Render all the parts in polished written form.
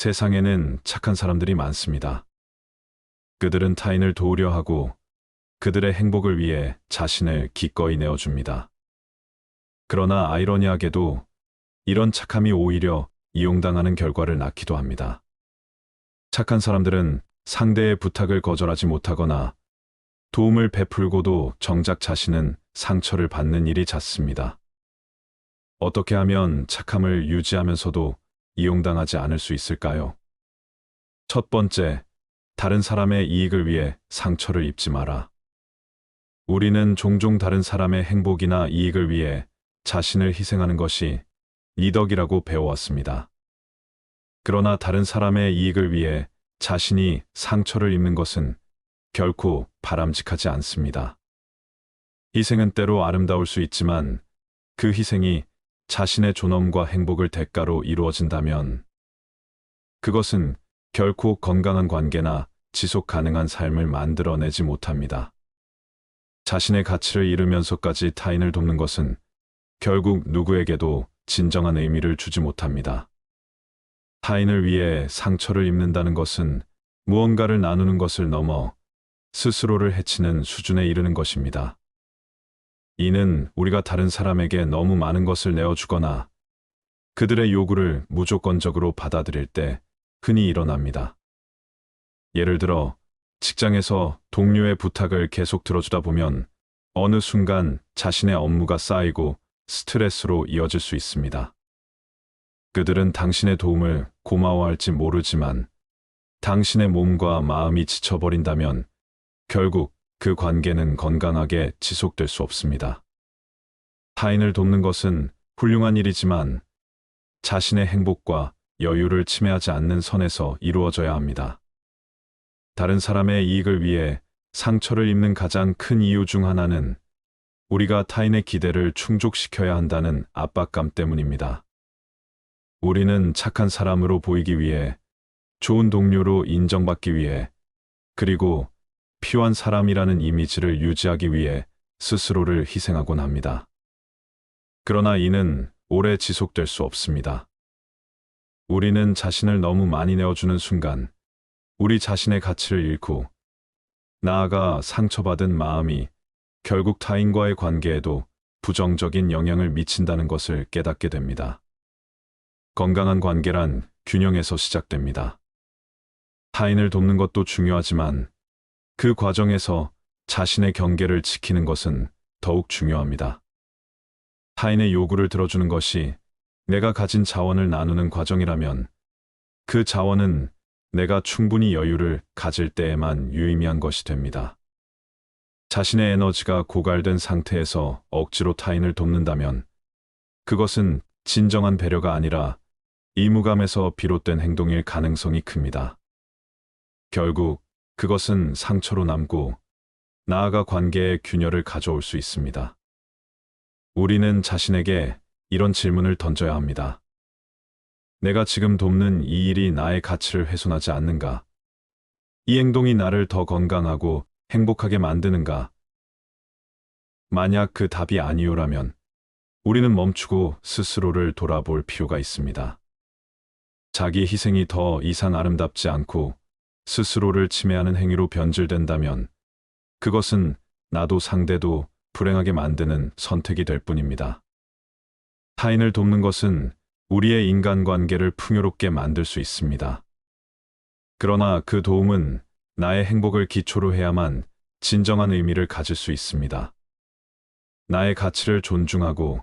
세상에는 착한 사람들이 많습니다. 그들은 타인을 도우려 하고 그들의 행복을 위해 자신을 기꺼이 내어줍니다. 그러나 아이러니하게도 이런 착함이 오히려 이용당하는 결과를 낳기도 합니다. 착한 사람들은 상대의 부탁을 거절하지 못하거나 도움을 베풀고도 정작 자신은 상처를 받는 일이 잦습니다. 어떻게 하면 착함을 유지하면서도 이용당하지 않을 수 있을까요? 첫 번째, 다른 사람의 이익을 위해 상처를 입지 마라. 우리는 종종 다른 사람의 행복이나 이익을 위해 자신을 희생하는 것이 리덕이라고 배워왔습니다. 그러나 다른 사람의 이익을 위해 자신이 상처를 입는 것은 결코 바람직하지 않습니다. 희생은 때로 아름다울 수 있지만 그 희생이 자신의 존엄과 행복을 대가로 이루어진다면 그것은 결코 건강한 관계나 지속 가능한 삶을 만들어내지 못합니다. 자신의 가치를 잃으면서까지 타인을 돕는 것은 결국 누구에게도 진정한 의미를 주지 못합니다. 타인을 위해 상처를 입는다는 것은 무언가를 나누는 것을 넘어 스스로를 해치는 수준에 이르는 것입니다. 이는 우리가 다른 사람에게 너무 많은 것을 내어주거나 그들의 요구를 무조건적으로 받아들일 때 흔히 일어납니다. 예를 들어 직장에서 동료의 부탁을 계속 들어주다 보면 어느 순간 자신의 업무가 쌓이고 스트레스로 이어질 수 있습니다. 그들은 당신의 도움을 고마워할지 모르지만 당신의 몸과 마음이 지쳐버린다면 결국 그 관계는 건강하게 지속될 수 없습니다. 타인을 돕는 것은 훌륭한 일이지만 자신의 행복과 여유를 침해하지 않는 선에서 이루어져야 합니다. 다른 사람의 이익을 위해 상처를 입는 가장 큰 이유 중 하나는 우리가 타인의 기대를 충족시켜야 한다는 압박감 때문입니다. 우리는 착한 사람으로 보이기 위해, 좋은 동료로 인정받기 위해, 그리고 필요한 사람이라는 이미지를 유지하기 위해 스스로를 희생하곤 합니다. 그러나 이는 오래 지속될 수 없습니다. 우리는 자신을 너무 많이 내어주는 순간 우리 자신의 가치를 잃고 나아가 상처받은 마음이 결국 타인과의 관계에도 부정적인 영향을 미친다는 것을 깨닫게 됩니다. 건강한 관계란 균형에서 시작됩니다. 타인을 돕는 것도 중요하지만 그 과정에서 자신의 경계를 지키는 것은 더욱 중요합니다. 타인의 요구를 들어주는 것이 내가 가진 자원을 나누는 과정이라면 그 자원은 내가 충분히 여유를 가질 때에만 유의미한 것이 됩니다. 자신의 에너지가 고갈된 상태에서 억지로 타인을 돕는다면 그것은 진정한 배려가 아니라 의무감에서 비롯된 행동일 가능성이 큽니다. 결국 그것은 상처로 남고 나아가 관계의 균열을 가져올 수 있습니다. 우리는 자신에게 이런 질문을 던져야 합니다. 내가 지금 돕는 이 일이 나의 가치를 훼손하지 않는가? 이 행동이 나를 더 건강하고 행복하게 만드는가? 만약 그 답이 아니오라면 우리는 멈추고 스스로를 돌아볼 필요가 있습니다. 자기 희생이 더 이상 아름답지 않고 스스로를 침해하는 행위로 변질된다면 그것은 나도 상대도 불행하게 만드는 선택이 될 뿐입니다. 타인을 돕는 것은 우리의 인간관계를 풍요롭게 만들 수 있습니다. 그러나 그 도움은 나의 행복을 기초로 해야만 진정한 의미를 가질 수 있습니다. 나의 가치를 존중하고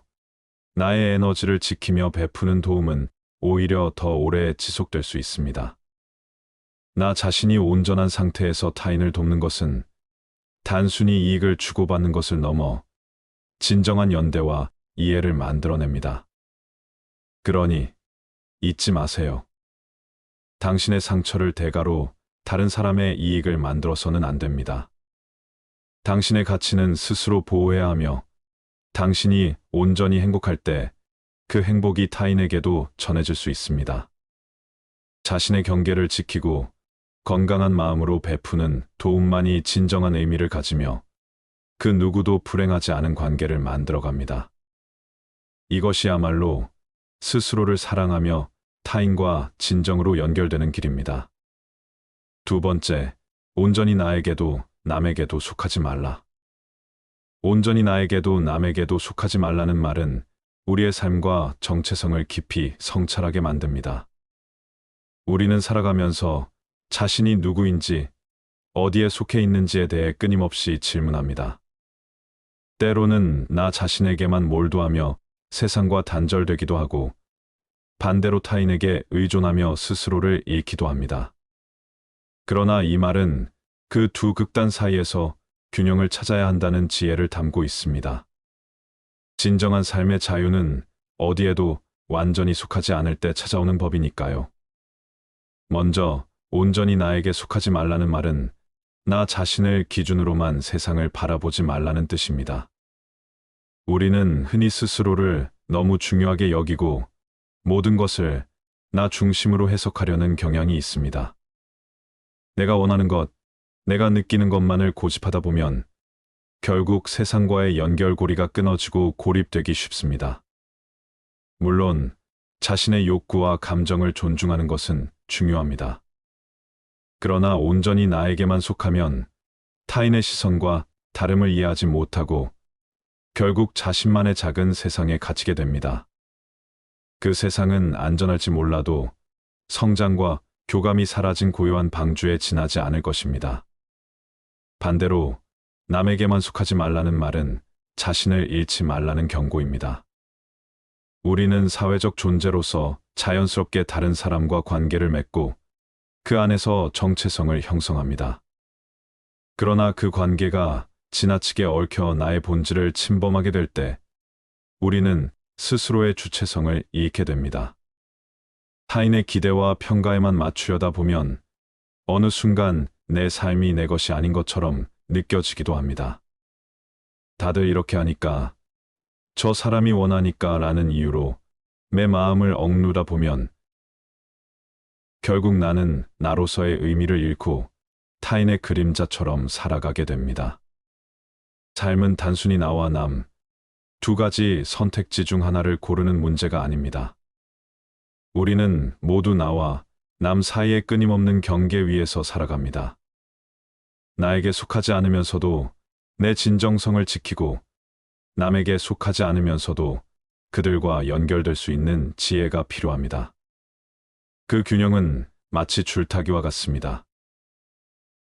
나의 에너지를 지키며 베푸는 도움은 오히려 더 오래 지속될 수 있습니다. 나 자신이 온전한 상태에서 타인을 돕는 것은 단순히 이익을 주고받는 것을 넘어 진정한 연대와 이해를 만들어냅니다. 그러니 잊지 마세요. 당신의 상처를 대가로 다른 사람의 이익을 만들어서는 안 됩니다. 당신의 가치는 스스로 보호해야 하며 당신이 온전히 행복할 때 그 행복이 타인에게도 전해질 수 있습니다. 자신의 경계를 지키고 건강한 마음으로 베푸는 도움만이 진정한 의미를 가지며 그 누구도 불행하지 않은 관계를 만들어갑니다. 이것이야말로 스스로를 사랑하며 타인과 진정으로 연결되는 길입니다. 두 번째, 온전히 나에게도 남에게도 속하지 말라. 온전히 나에게도 남에게도 속하지 말라는 말은 우리의 삶과 정체성을 깊이 성찰하게 만듭니다. 우리는 살아가면서 자신이 누구인지, 어디에 속해 있는지에 대해 끊임없이 질문합니다. 때로는 나 자신에게만 몰두하며 세상과 단절되기도 하고, 반대로 타인에게 의존하며 스스로를 잃기도 합니다. 그러나 이 말은 그 두 극단 사이에서 균형을 찾아야 한다는 지혜를 담고 있습니다. 진정한 삶의 자유는 어디에도 완전히 속하지 않을 때 찾아오는 법이니까요. 먼저, 온전히 나에게 속하지 말라는 말은 나 자신을 기준으로만 세상을 바라보지 말라는 뜻입니다. 우리는 흔히 스스로를 너무 중요하게 여기고 모든 것을 나 중심으로 해석하려는 경향이 있습니다. 내가 원하는 것, 내가 느끼는 것만을 고집하다 보면 결국 세상과의 연결고리가 끊어지고 고립되기 쉽습니다. 물론 자신의 욕구와 감정을 존중하는 것은 중요합니다. 그러나 온전히 나에게만 속하면 타인의 시선과 다름을 이해하지 못하고 결국 자신만의 작은 세상에 갇히게 됩니다. 그 세상은 안전할지 몰라도 성장과 교감이 사라진 고요한 방주에 지나지 않을 것입니다. 반대로 남에게만 속하지 말라는 말은 자신을 잃지 말라는 경고입니다. 우리는 사회적 존재로서 자연스럽게 다른 사람과 관계를 맺고 그 안에서 정체성을 형성합니다. 그러나 그 관계가 지나치게 얽혀 나의 본질을 침범하게 될 때 우리는 스스로의 주체성을 잃게 됩니다. 타인의 기대와 평가에만 맞추려다 보면 어느 순간 내 삶이 내 것이 아닌 것처럼 느껴지기도 합니다. 다들 이렇게 하니까, 저 사람이 원하니까 라는 이유로 내 마음을 억누르다 보면 결국 나는 나로서의 의미를 잃고 타인의 그림자처럼 살아가게 됩니다. 삶은 단순히 나와 남, 두 가지 선택지 중 하나를 고르는 문제가 아닙니다. 우리는 모두 나와 남 사이의 끊임없는 경계 위에서 살아갑니다. 나에게 속하지 않으면서도 내 진정성을 지키고 남에게 속하지 않으면서도 그들과 연결될 수 있는 지혜가 필요합니다. 그 균형은 마치 줄타기와 같습니다.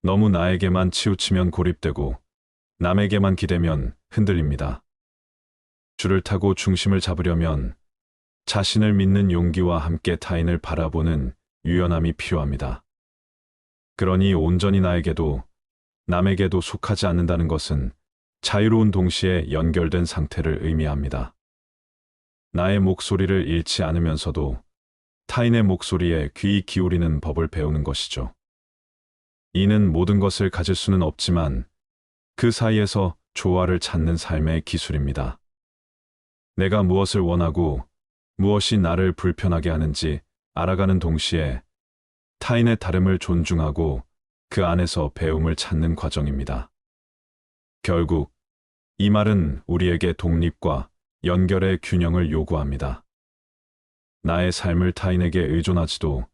너무 나에게만 치우치면 고립되고 남에게만 기대면 흔들립니다. 줄을 타고 중심을 잡으려면 자신을 믿는 용기와 함께 타인을 바라보는 유연함이 필요합니다. 그러니 온전히 나에게도 남에게도 속하지 않는다는 것은 자유로운 동시에 연결된 상태를 의미합니다. 나의 목소리를 잃지 않으면서도 타인의 목소리에 귀 기울이는 법을 배우는 것이죠. 이는 모든 것을 가질 수는 없지만 그 사이에서 조화를 찾는 삶의 기술입니다. 내가 무엇을 원하고 무엇이 나를 불편하게 하는지 알아가는 동시에 타인의 다름을 존중하고 그 안에서 배움을 찾는 과정입니다. 결국 이 말은 우리에게 독립과 연결의 균형을 요구합니다. 나의 삶을 타인에게 의존하지도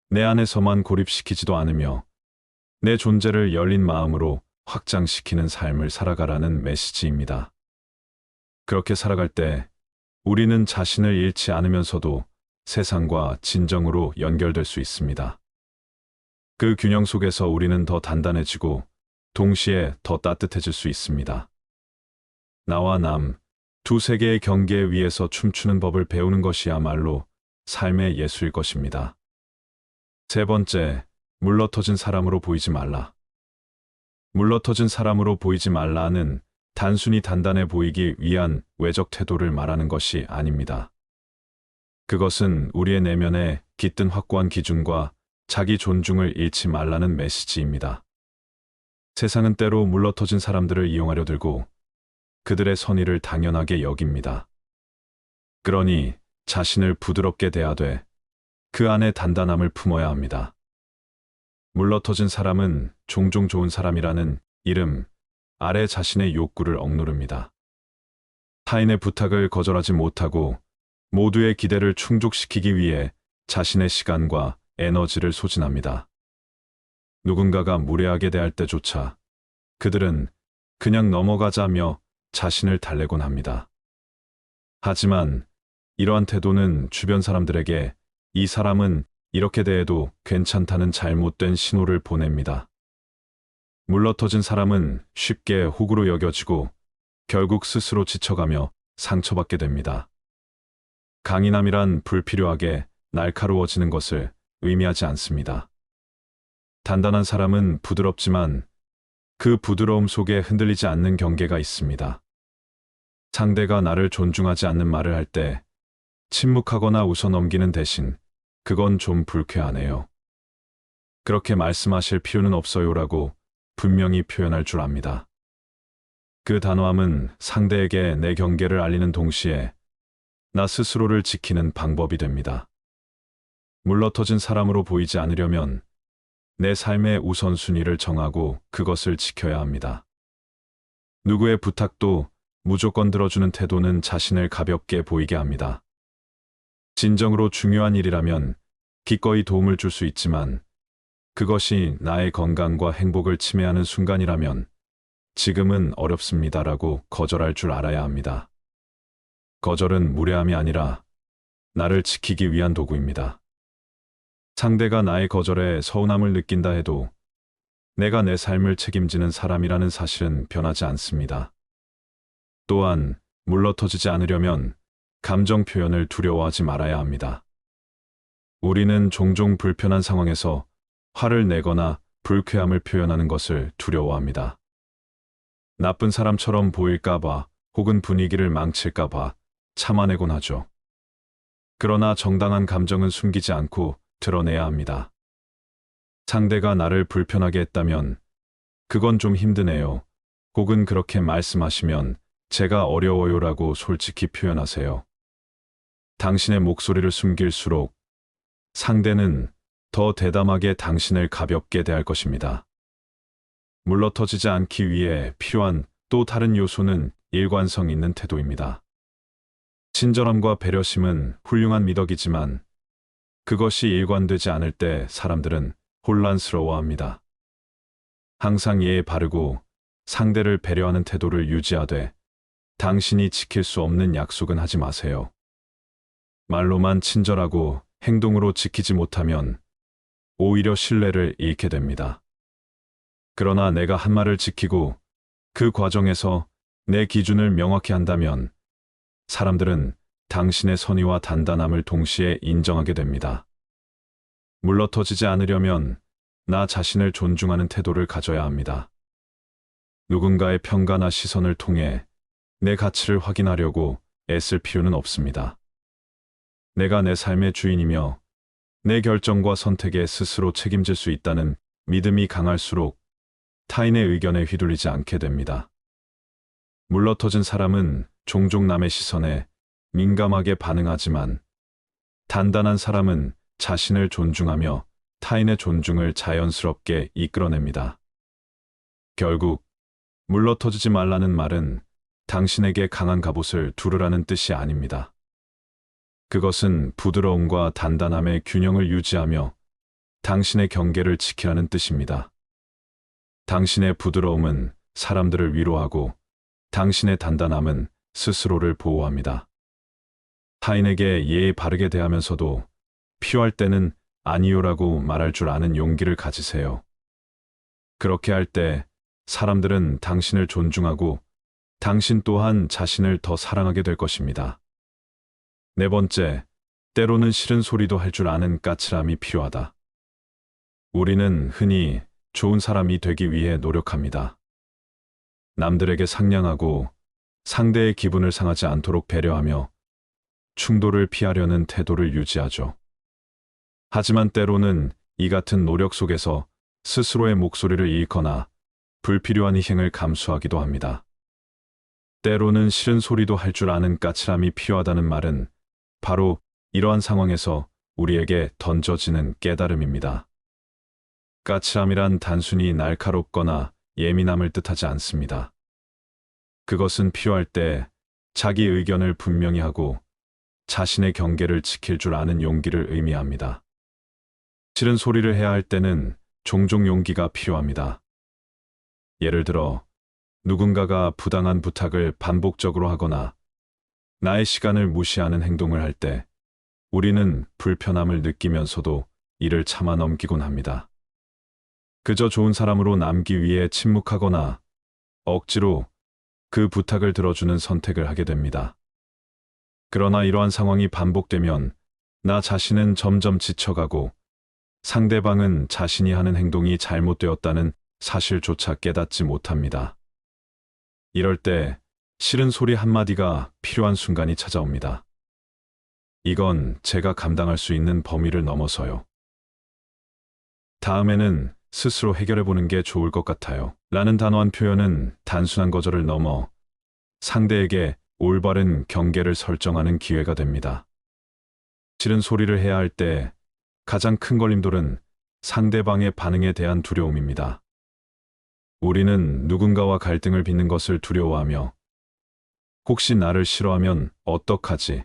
내 안에서만 고립시키지도 않으며 내 존재를 열린 마음으로 확장시키는 삶을 살아가라는 메시지입니다. 그렇게 살아갈 때 우리는 자신을 잃지 않으면서도 세상과 진정으로 연결될 수 있습니다. 그 균형 속에서 우리는 더 단단해지고 동시에 더 따뜻해질 수 있습니다. 나와 남, 두 세계의 경계 위에서 춤추는 법을 배우는 것이야말로 삶의 예술일 것입니다. 세 번째, 물러터진 사람으로 보이지 말라. 물러터진 사람으로 보이지 말라는 단순히 단단해 보이기 위한 외적 태도를 말하는 것이 아닙니다. 그것은 우리의 내면에 깃든 확고한 기준과 자기 존중을 잃지 말라는 메시지입니다. 세상은 때로 물러터진 사람들을 이용하려 들고 그들의 선의를 당연하게 여깁니다. 그러니 자신을 부드럽게 대하되 그 안에 단단함을 품어야 합니다. 물러터진 사람은 종종 좋은 사람이라는 이름 아래 자신의 욕구를 억누릅니다. 타인의 부탁을 거절하지 못하고 모두의 기대를 충족시키기 위해 자신의 시간과 에너지를 소진합니다. 누군가가 무례하게 대할 때조차 그들은 그냥 넘어가자며 자신을 달래곤 합니다. 하지만 이러한 태도는 주변 사람들에게 이 사람은 이렇게 대해도 괜찮다는 잘못된 신호를 보냅니다. 물러터진 사람은 쉽게 호구로 여겨지고 결국 스스로 지쳐가며 상처받게 됩니다. 강인함이란 불필요하게 날카로워지는 것을 의미하지 않습니다. 단단한 사람은 부드럽지만 그 부드러움 속에 흔들리지 않는 경계가 있습니다. 상대가 나를 존중하지 않는 말을 할 때 침묵하거나 웃어넘기는 대신 그건 좀 불쾌하네요. 그렇게 말씀하실 필요는 없어요라고 분명히 표현할 줄 압니다. 그 단호함은 상대에게 내 경계를 알리는 동시에 나 스스로를 지키는 방법이 됩니다. 물러터진 사람으로 보이지 않으려면 내 삶의 우선순위를 정하고 그것을 지켜야 합니다. 누구의 부탁도 무조건 들어주는 태도는 자신을 가볍게 보이게 합니다. 진정으로 중요한 일이라면 기꺼이 도움을 줄 수 있지만 그것이 나의 건강과 행복을 침해하는 순간이라면 지금은 어렵습니다라고 거절할 줄 알아야 합니다. 거절은 무례함이 아니라 나를 지키기 위한 도구입니다. 상대가 나의 거절에 서운함을 느낀다 해도 내가 내 삶을 책임지는 사람이라는 사실은 변하지 않습니다. 또한 물러터지지 않으려면 감정 표현을 두려워하지 말아야 합니다. 우리는 종종 불편한 상황에서 화를 내거나 불쾌함을 표현하는 것을 두려워합니다. 나쁜 사람처럼 보일까봐 혹은 분위기를 망칠까봐 참아내곤 하죠. 그러나 정당한 감정은 숨기지 않고 드러내야 합니다. 상대가 나를 불편하게 했다면 그건 좀 힘드네요. 혹은 그렇게 말씀하시면 제가 어려워요라고 솔직히 표현하세요. 당신의 목소리를 숨길수록 상대는 더 대담하게 당신을 가볍게 대할 것입니다. 물러터지지 않기 위해 필요한 또 다른 요소는 일관성 있는 태도입니다. 친절함과 배려심은 훌륭한 미덕이지만 그것이 일관되지 않을 때 사람들은 혼란스러워합니다. 항상 예에 바르고 상대를 배려하는 태도를 유지하되 당신이 지킬 수 없는 약속은 하지 마세요. 말로만 친절하고 행동으로 지키지 못하면 오히려 신뢰를 잃게 됩니다. 그러나 내가 한 말을 지키고 그 과정에서 내 기준을 명확히 한다면 사람들은 당신의 선의와 단단함을 동시에 인정하게 됩니다. 물러터지지 않으려면 나 자신을 존중하는 태도를 가져야 합니다. 누군가의 평가나 시선을 통해 내 가치를 확인하려고 애쓸 필요는 없습니다. 내가 내 삶의 주인이며 내 결정과 선택에 스스로 책임질 수 있다는 믿음이 강할수록 타인의 의견에 휘둘리지 않게 됩니다. 물러터진 사람은 종종 남의 시선에 민감하게 반응하지만 단단한 사람은 자신을 존중하며 타인의 존중을 자연스럽게 이끌어냅니다. 결국 물러터지지 말라는 말은 당신에게 강한 갑옷을 두르라는 뜻이 아닙니다. 그것은 부드러움과 단단함의 균형을 유지하며 당신의 경계를 지키라는 뜻입니다. 당신의 부드러움은 사람들을 위로하고 당신의 단단함은 스스로를 보호합니다. 타인에게 예의 바르게 대하면서도 필요할 때는 아니요라고 말할 줄 아는 용기를 가지세요. 그렇게 할 때 사람들은 당신을 존중하고 당신 또한 자신을 더 사랑하게 될 것입니다. 네 번째, 때로는 싫은 소리도 할 줄 아는 까칠함이 필요하다. 우리는 흔히 좋은 사람이 되기 위해 노력합니다. 남들에게 상냥하고 상대의 기분을 상하지 않도록 배려하며 충돌을 피하려는 태도를 유지하죠. 하지만 때로는 이 같은 노력 속에서 스스로의 목소리를 잃거나 불필요한 희생을 감수하기도 합니다. 때로는 싫은 소리도 할 줄 아는 까칠함이 필요하다는 말은 바로 이러한 상황에서 우리에게 던져지는 깨달음입니다. 까칠함이란 단순히 날카롭거나 예민함을 뜻하지 않습니다. 그것은 필요할 때 자기 의견을 분명히 하고 자신의 경계를 지킬 줄 아는 용기를 의미합니다. 싫은 소리를 해야 할 때는 종종 용기가 필요합니다. 예를 들어, 누군가가 부당한 부탁을 반복적으로 하거나 나의 시간을 무시하는 행동을 할 때 우리는 불편함을 느끼면서도 이를 참아 넘기곤 합니다. 그저 좋은 사람으로 남기 위해 침묵하거나 억지로 그 부탁을 들어주는 선택을 하게 됩니다. 그러나 이러한 상황이 반복되면 나 자신은 점점 지쳐가고 상대방은 자신이 하는 행동이 잘못되었다는 사실조차 깨닫지 못합니다. 이럴 때 싫은 소리 한마디가 필요한 순간이 찾아옵니다. 이건 제가 감당할 수 있는 범위를 넘어서요. 다음에는 스스로 해결해보는 게 좋을 것 같아요. 라는 단호한 표현은 단순한 거절을 넘어 상대에게 올바른 경계를 설정하는 기회가 됩니다. 싫은 소리를 해야 할 때 가장 큰 걸림돌은 상대방의 반응에 대한 두려움입니다. 우리는 누군가와 갈등을 빚는 것을 두려워하며 혹시 나를 싫어하면 어떡하지?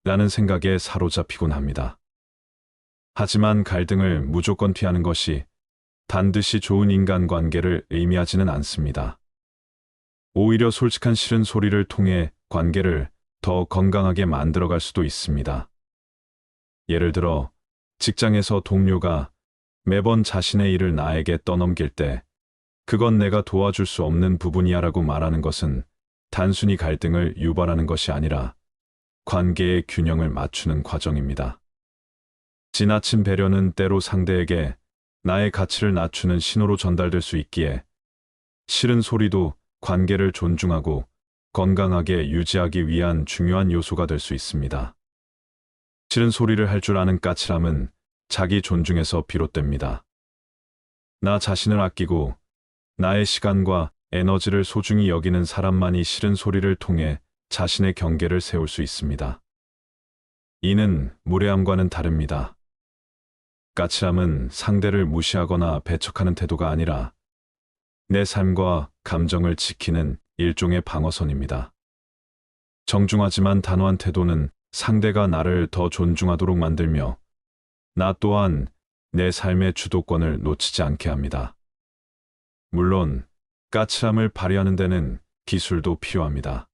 라는 생각에 사로잡히곤 합니다. 하지만 갈등을 무조건 피하는 것이 반드시 좋은 인간관계를 의미하지는 않습니다. 오히려 솔직한 싫은 소리를 통해 관계를 더 건강하게 만들어갈 수도 있습니다. 예를 들어, 직장에서 동료가 매번 자신의 일을 나에게 떠넘길 때 그건 내가 도와줄 수 없는 부분이야 라고 말하는 것은 단순히 갈등을 유발하는 것이 아니라 관계의 균형을 맞추는 과정입니다. 지나친 배려는 때로 상대에게 나의 가치를 낮추는 신호로 전달될 수 있기에 싫은 소리도 관계를 존중하고 건강하게 유지하기 위한 중요한 요소가 될 수 있습니다. 싫은 소리를 할 줄 아는 까칠함은 자기 존중에서 비롯됩니다. 나 자신을 아끼고 나의 시간과 에너지를 소중히 여기는 사람만이 싫은 소리를 통해 자신의 경계를 세울 수 있습니다. 이는 무례함과는 다릅니다. 까칠함은 상대를 무시하거나 배척하는 태도가 아니라 내 삶과 감정을 지키는 일종의 방어선입니다. 정중하지만 단호한 태도는 상대가 나를 더 존중하도록 만들며 나 또한 내 삶의 주도권을 놓치지 않게 합니다. 물론 까칠함을 발휘하는 데는 기술도 필요합니다.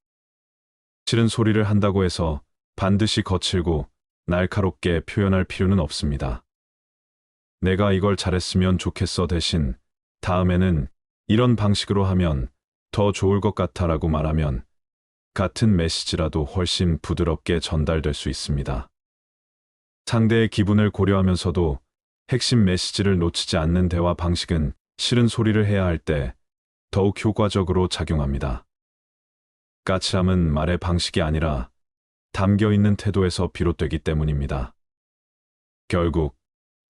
싫은 소리를 한다고 해서 반드시 거칠고 날카롭게 표현할 필요는 없습니다. 내가 이걸 잘했으면 좋겠어 대신 다음에는 이런 방식으로 하면 더 좋을 것 같아라고 말하면 같은 메시지라도 훨씬 부드럽게 전달될 수 있습니다. 상대의 기분을 고려하면서도 핵심 메시지를 놓치지 않는 대화 방식은 싫은 소리를 해야 할 때 더욱 효과적으로 작용합니다. 까칠함은 말의 방식이 아니라 담겨 있는 태도에서 비롯되기 때문입니다. 결국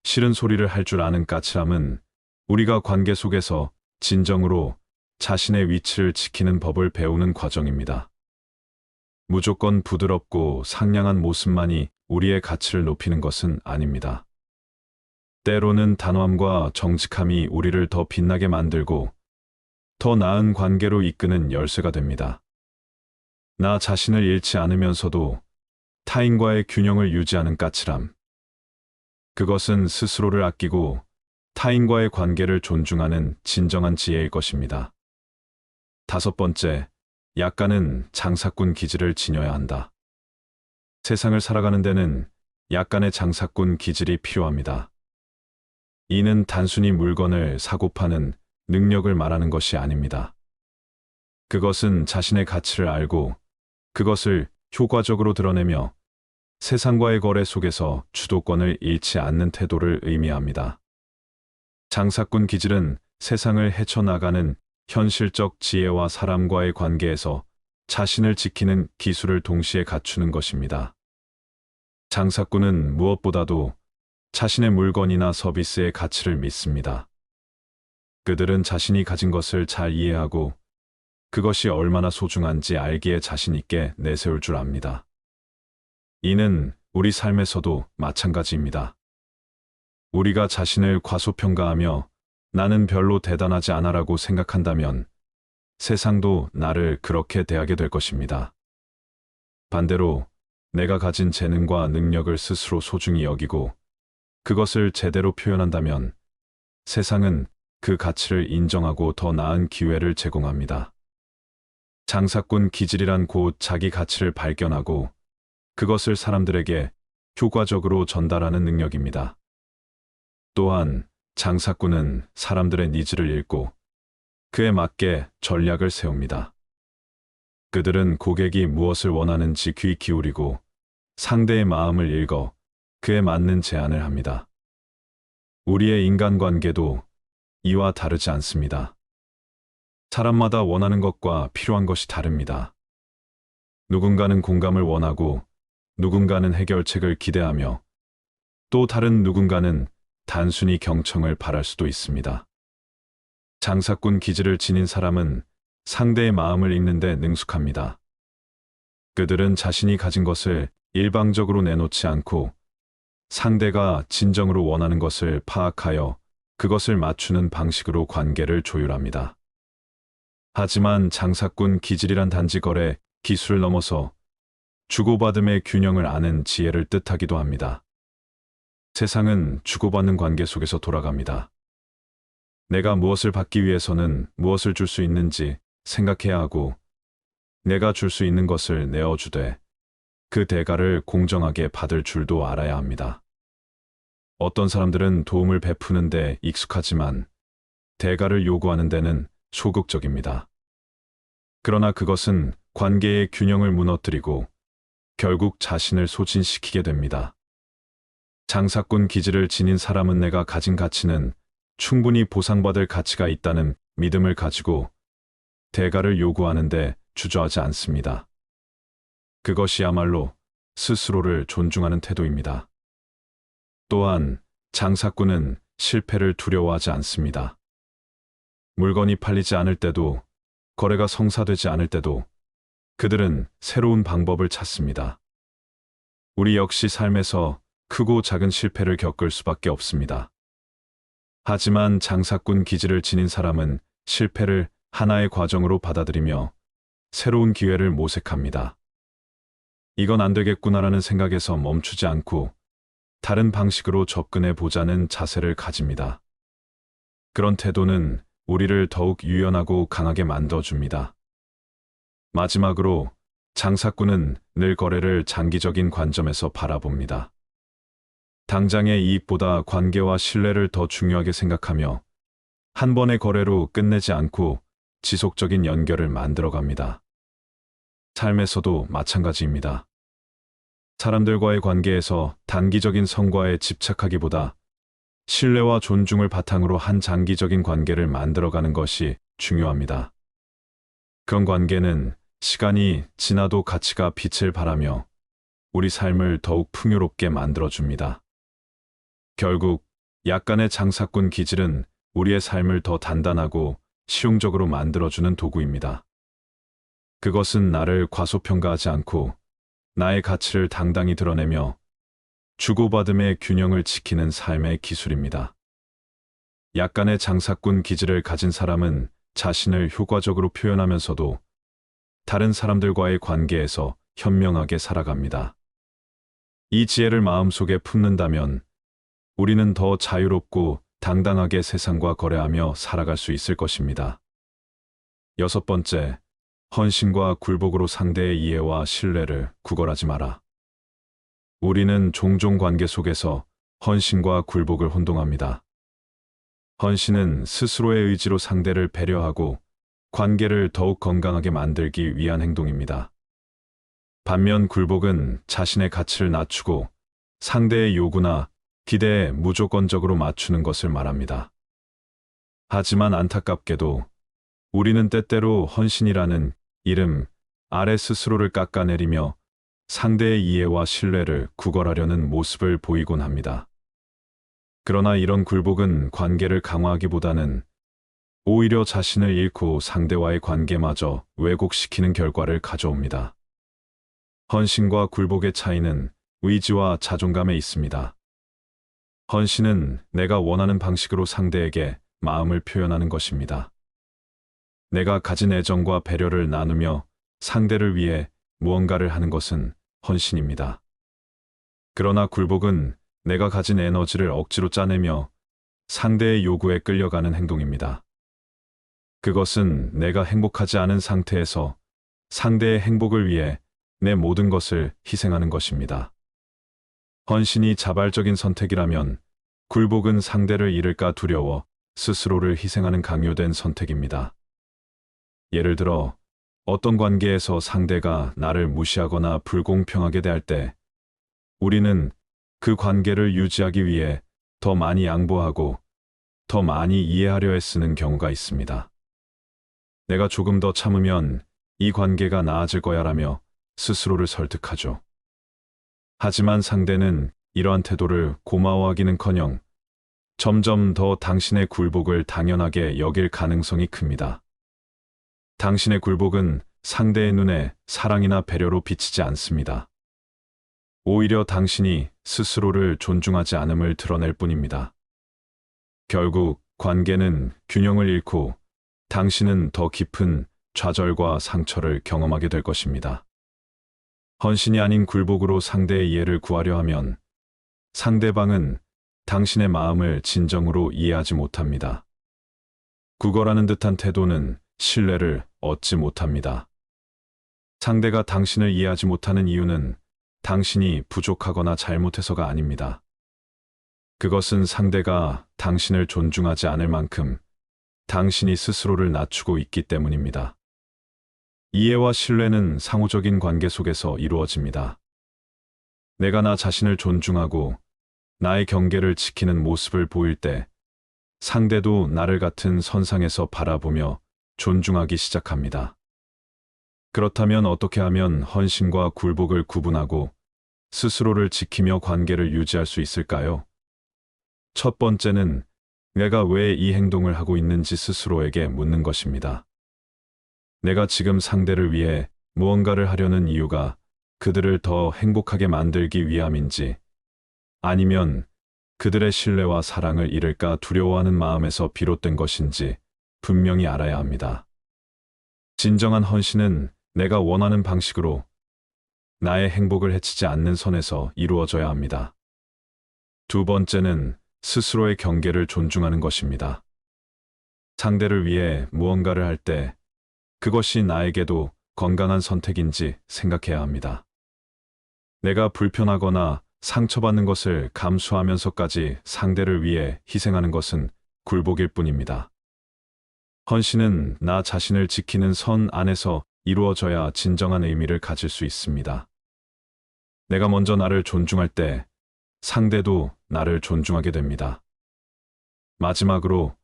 싫은 소리를 할 줄 아는 까칠함은 우리가 관계 속에서 진정으로 자신의 위치를 지키는 법을 배우는 과정입니다. 무조건 부드럽고 상냥한 모습만이 우리의 가치를 높이는 것은 아닙니다. 때로는 단호함과 정직함이 우리를 더 빛나게 만들고 더 나은 관계로 이끄는 열쇠가 됩니다. 나 자신을 잃지 않으면서도 타인과의 균형을 유지하는 까칠함. 그것은 스스로를 아끼고 타인과의 관계를 존중하는 진정한 지혜일 것입니다. 5번째, 약간은 장사꾼 기질을 지녀야 한다. 세상을 살아가는 데는 약간의 장사꾼 기질이 필요합니다. 이는 단순히 물건을 사고 파는 능력을 말하는 것이 아닙니다. 그것은 자신의 가치를 알고 그것을 효과적으로 드러내며 세상과의 거래 속에서 주도권을 잃지 않는 태도를 의미합니다. 장사꾼 기질은 세상을 헤쳐나가는 현실적 지혜와 사람과의 관계에서 자신을 지키는 기술을 동시에 갖추는 것입니다. 장사꾼은 무엇보다도 자신의 물건이나 서비스의 가치를 믿습니다. 그들은 자신이 가진 것을 잘 이해하고 그것이 얼마나 소중한지 알기에 자신 있게 내세울 줄 압니다. 이는 우리 삶에서도 마찬가지입니다. 우리가 자신을 과소평가하며 나는 별로 대단하지 않아라고 생각한다면 세상도 나를 그렇게 대하게 될 것입니다. 반대로 내가 가진 재능과 능력을 스스로 소중히 여기고 그것을 제대로 표현한다면 세상은 그 가치를 인정하고 더 나은 기회를 제공합니다. 장사꾼 기질이란 곧 자기 가치를 발견하고 그것을 사람들에게 효과적으로 전달하는 능력입니다. 또한 장사꾼은 사람들의 니즈를 읽고 그에 맞게 전략을 세웁니다. 그들은 고객이 무엇을 원하는지 귀 기울이고 상대의 마음을 읽어 그에 맞는 제안을 합니다. 우리의 인간관계도 이와 다르지 않습니다. 사람마다 원하는 것과 필요한 것이 다릅니다. 누군가는 공감을 원하고 누군가는 해결책을 기대하며 또 다른 누군가는 단순히 경청을 바랄 수도 있습니다. 장사꾼 기질을 지닌 사람은 상대의 마음을 읽는 데 능숙합니다. 그들은 자신이 가진 것을 일방적으로 내놓지 않고 상대가 진정으로 원하는 것을 파악하여 그것을 맞추는 방식으로 관계를 조율합니다. 하지만 장사꾼 기질이란 단지 거래, 기술을 넘어서 주고받음의 균형을 아는 지혜를 뜻하기도 합니다. 세상은 주고받는 관계 속에서 돌아갑니다. 내가 무엇을 받기 위해서는 무엇을 줄 수 있는지 생각해야 하고 내가 줄 수 있는 것을 내어주되 그 대가를 공정하게 받을 줄도 알아야 합니다. 어떤 사람들은 도움을 베푸는 데 익숙하지만 대가를 요구하는 데는 소극적입니다. 그러나 그것은 관계의 균형을 무너뜨리고 결국 자신을 소진시키게 됩니다. 장사꾼 기질을 지닌 사람은 내가 가진 가치는 충분히 보상받을 가치가 있다는 믿음을 가지고 대가를 요구하는데 주저하지 않습니다. 그것이야말로 스스로를 존중하는 태도입니다. 또한 장사꾼은 실패를 두려워하지 않습니다. 물건이 팔리지 않을 때도 거래가 성사되지 않을 때도 그들은 새로운 방법을 찾습니다. 우리 역시 삶에서 크고 작은 실패를 겪을 수밖에 없습니다. 하지만 장사꾼 기질을 지닌 사람은 실패를 하나의 과정으로 받아들이며 새로운 기회를 모색합니다. 이건 안 되겠구나라는 생각에서 멈추지 않고 다른 방식으로 접근해 보자는 자세를 가집니다. 그런 태도는 우리를 더욱 유연하고 강하게 만들어줍니다. 마지막으로 장사꾼은 늘 거래를 장기적인 관점에서 바라봅니다. 당장의 이익보다 관계와 신뢰를 더 중요하게 생각하며 한 번의 거래로 끝내지 않고 지속적인 연결을 만들어갑니다. 삶에서도 마찬가지입니다. 사람들과의 관계에서 단기적인 성과에 집착하기보다 신뢰와 존중을 바탕으로 한 장기적인 관계를 만들어가는 것이 중요합니다. 그런 관계는 시간이 지나도 가치가 빛을 발하며 우리 삶을 더욱 풍요롭게 만들어줍니다. 결국 약간의 장사꾼 기질은 우리의 삶을 더 단단하고 실용적으로 만들어주는 도구입니다. 그것은 나를 과소평가하지 않고 나의 가치를 당당히 드러내며 주고받음의 균형을 지키는 삶의 기술입니다. 약간의 장사꾼 기질을 가진 사람은 자신을 효과적으로 표현하면서도 다른 사람들과의 관계에서 현명하게 살아갑니다. 이 지혜를 마음속에 품는다면 우리는 더 자유롭고 당당하게 세상과 거래하며 살아갈 수 있을 것입니다. 6번째, 헌신과 굴복으로 상대의 이해와 신뢰를 구걸하지 마라. 우리는 종종 관계 속에서 헌신과 굴복을 혼동합니다. 헌신은 스스로의 의지로 상대를 배려하고 관계를 더욱 건강하게 만들기 위한 행동입니다. 반면 굴복은 자신의 가치를 낮추고 상대의 요구나 기대에 무조건적으로 맞추는 것을 말합니다. 하지만 안타깝게도 우리는 때때로 헌신이라는 이름 아래 스스로를 깎아내리며 상대의 이해와 신뢰를 구걸하려는 모습을 보이곤 합니다. 그러나 이런 굴복은 관계를 강화하기보다는 오히려 자신을 잃고 상대와의 관계마저 왜곡시키는 결과를 가져옵니다. 헌신과 굴복의 차이는 의지와 자존감에 있습니다. 헌신은 내가 원하는 방식으로 상대에게 마음을 표현하는 것입니다. 내가 가진 애정과 배려를 나누며 상대를 위해 무언가를 하는 것은 헌신입니다. 그러나 굴복은 내가 가진 에너지를 억지로 짜내며 상대의 요구에 끌려가는 행동입니다. 그것은 내가 행복하지 않은 상태에서 상대의 행복을 위해 내 모든 것을 희생하는 것입니다. 헌신이 자발적인 선택이라면 굴복은 상대를 잃을까 두려워 스스로를 희생하는 강요된 선택입니다. 예를 들어 어떤 관계에서 상대가 나를 무시하거나 불공평하게 대할 때 우리는 그 관계를 유지하기 위해 더 많이 양보하고 더 많이 이해하려 애쓰는 경우가 있습니다. 내가 조금 더 참으면 이 관계가 나아질 거야라며 스스로를 설득하죠. 하지만 상대는 이러한 태도를 고마워하기는커녕 점점 더 당신의 굴복을 당연하게 여길 가능성이 큽니다. 당신의 굴복은 상대의 눈에 사랑이나 배려로 비치지 않습니다. 오히려 당신이 스스로를 존중하지 않음을 드러낼 뿐입니다. 결국 관계는 균형을 잃고 당신은 더 깊은 좌절과 상처를 경험하게 될 것입니다. 헌신이 아닌 굴복으로 상대의 이해를 구하려 하면 상대방은 당신의 마음을 진정으로 이해하지 못합니다. 구걸하는 듯한 태도는 신뢰를 얻지 못합니다. 상대가 당신을 이해하지 못하는 이유는 당신이 부족하거나 잘못해서가 아닙니다. 그것은 상대가 당신을 존중하지 않을 만큼 당신이 스스로를 낮추고 있기 때문입니다. 이해와 신뢰는 상호적인 관계 속에서 이루어집니다. 내가 나 자신을 존중하고 나의 경계를 지키는 모습을 보일 때 상대도 나를 같은 선상에서 바라보며 존중하기 시작합니다. 그렇다면 어떻게 하면 헌신과 굴복을 구분하고 스스로를 지키며 관계를 유지할 수 있을까요? 첫 번째는 내가 왜 이 행동을 하고 있는지 스스로에게 묻는 것입니다. 내가 지금 상대를 위해 무언가를 하려는 이유가 그들을 더 행복하게 만들기 위함인지 아니면 그들의 신뢰와 사랑을 잃을까 두려워하는 마음에서 비롯된 것인지 분명히 알아야 합니다. 진정한 헌신은 내가 원하는 방식으로 나의 행복을 해치지 않는 선에서 이루어져야 합니다. 두 번째는 스스로의 경계를 존중하는 것입니다. 상대를 위해 무언가를 할 때 그것이 나에게도 건강한 선택인지 생각해야 합니다. 내가 불편하거나 상처받는 것을 감수하면서까지 상대를 위해 희생하는 것은 굴복일 뿐입니다. 헌신은 나 자신을 지키는 선 안에서 이루어져야 진정한 의미를 가질 수 있습니다. 내가 먼저 나를 존중할 때 상대도 나를 존중하게 됩니다. 마지막으로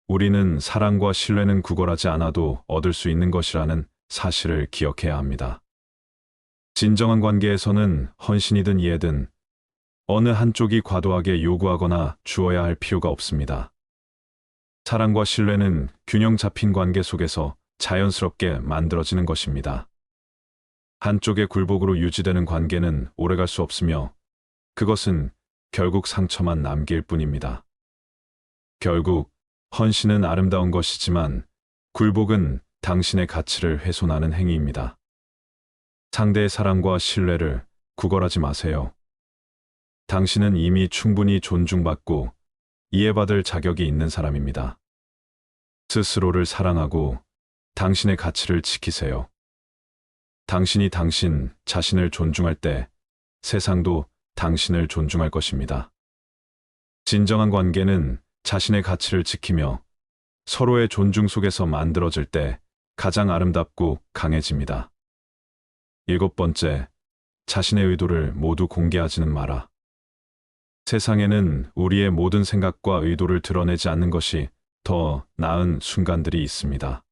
우리는 사랑과 신뢰는 구걸하지 않아도 얻을 수 있는 것이라는 사실을 기억해야 합니다. 진정한 관계에서는 헌신이든 이해든 어느 한쪽이 과도하게 요구하거나 주어야 할 필요가 없습니다. 사랑과 신뢰는 균형 잡힌 관계 속에서 자연스럽게 만들어지는 것입니다. 한쪽의 굴복으로 유지되는 관계는 오래갈 수 없으며 그것은 결국 상처만 남길 뿐입니다. 결국 헌신은 아름다운 것이지만 굴복은 당신의 가치를 훼손하는 행위입니다. 상대의 사랑과 신뢰를 구걸하지 마세요. 당신은 이미 충분히 존중받고 이해받을 자격이 있는 사람입니다. 스스로를 사랑하고 당신의 가치를 지키세요. 당신이 당신 자신을 존중할 때 세상도 당신을 존중할 것입니다. 진정한 관계는 자신의 가치를 지키며 서로의 존중 속에서 만들어질 때 가장 아름답고 강해집니다. 7번째, 자신의 의도를 모두 공개하지는 마라. 세상에는 우리의 모든 생각과 의도를 드러내지 않는 것이 더 나은 순간들이 있습니다.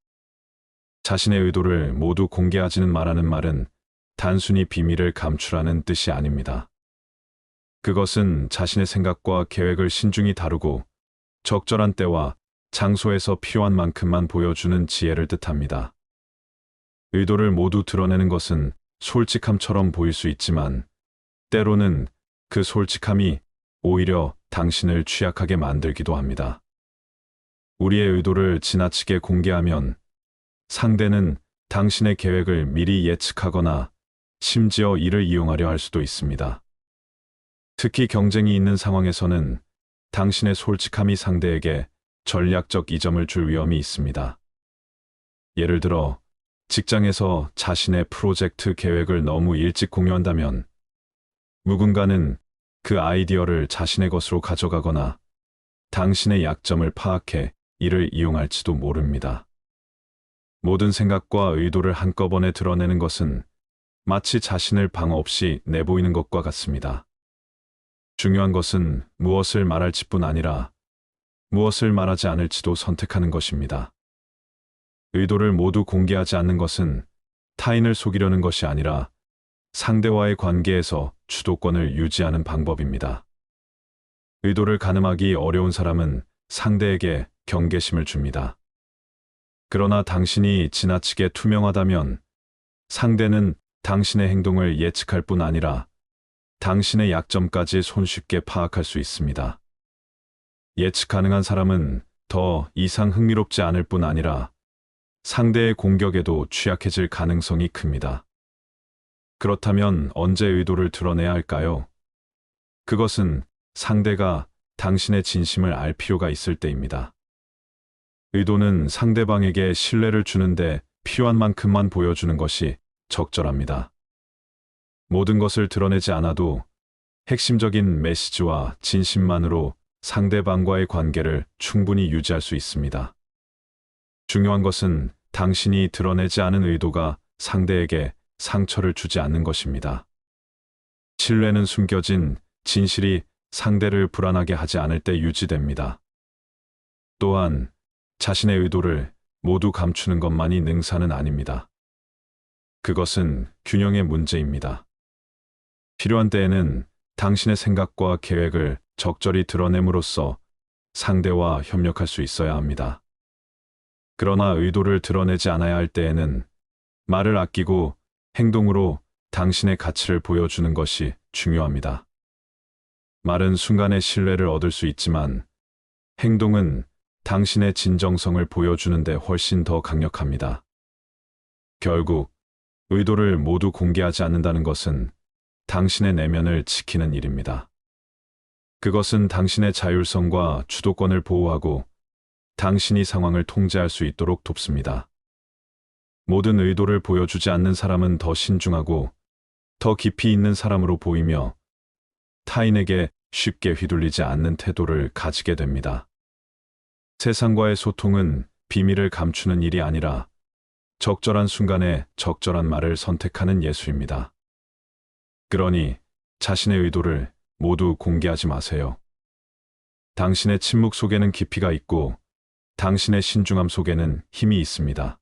자신의 의도를 모두 공개하지는 말라는 말은 단순히 비밀을 감추라는 뜻이 아닙니다. 그것은 자신의 생각과 계획을 신중히 다루고 적절한 때와 장소에서 필요한 만큼만 보여주는 지혜를 뜻합니다. 의도를 모두 드러내는 것은 솔직함처럼 보일 수 있지만 때로는 그 솔직함이 오히려 당신을 취약하게 만들기도 합니다. 우리의 의도를 지나치게 공개하면 상대는 당신의 계획을 미리 예측하거나 심지어 이를 이용하려 할 수도 있습니다. 특히 경쟁이 있는 상황에서는 당신의 솔직함이 상대에게 전략적 이점을 줄 위험이 있습니다. 예를 들어, 직장에서 자신의 프로젝트 계획을 너무 일찍 공유한다면 누군가는 그 아이디어를 자신의 것으로 가져가거나 당신의 약점을 파악해 이를 이용할지도 모릅니다. 모든 생각과 의도를 한꺼번에 드러내는 것은 마치 자신을 방어 없이 내보이는 것과 같습니다. 중요한 것은 무엇을 말할지뿐 아니라 무엇을 말하지 않을지도 선택하는 것입니다. 의도를 모두 공개하지 않는 것은 타인을 속이려는 것이 아니라 상대와의 관계에서 주도권을 유지하는 방법입니다. 의도를 가늠하기 어려운 사람은 상대에게 경계심을 줍니다. 그러나 당신이 지나치게 투명하다면 상대는 당신의 행동을 예측할 뿐 아니라 당신의 약점까지 손쉽게 파악할 수 있습니다. 예측 가능한 사람은 더 이상 흥미롭지 않을 뿐 아니라 상대의 공격에도 취약해질 가능성이 큽니다. 그렇다면 언제 의도를 드러내야 할까요? 그것은 상대가 당신의 진심을 알 필요가 있을 때입니다. 의도는 상대방에게 신뢰를 주는데 필요한 만큼만 보여주는 것이 적절합니다. 모든 것을 드러내지 않아도 핵심적인 메시지와 진심만으로 상대방과의 관계를 충분히 유지할 수 있습니다. 중요한 것은 당신이 드러내지 않은 의도가 상대에게 상처를 주지 않는 것입니다. 신뢰는 숨겨진 진실이 상대를 불안하게 하지 않을 때 유지됩니다. 또한 자신의 의도를 모두 감추는 것만이 능사는 아닙니다. 그것은 균형의 문제입니다. 필요한 때에는 당신의 생각과 계획을 적절히 드러냄으로써 상대와 협력할 수 있어야 합니다. 그러나 의도를 드러내지 않아야 할 때에는 말을 아끼고 행동으로 당신의 가치를 보여주는 것이 중요합니다. 말은 순간의 신뢰를 얻을 수 있지만 행동은 당신의 진정성을 보여주는데 훨씬 더 강력합니다. 결국 의도를 모두 공개하지 않는다는 것은 당신의 내면을 지키는 일입니다. 그것은 당신의 자율성과 주도권을 보호하고 당신이 상황을 통제할 수 있도록 돕습니다. 모든 의도를 보여주지 않는 사람은 더 신중하고 더 깊이 있는 사람으로 보이며 타인에게 쉽게 휘둘리지 않는 태도를 가지게 됩니다. 세상과의 소통은 비밀을 감추는 일이 아니라 적절한 순간에 적절한 말을 선택하는 예술입니다. 그러니 자신의 의도를 모두 공개하지 마세요. 당신의 침묵 속에는 깊이가 있고 당신의 신중함 속에는 힘이 있습니다.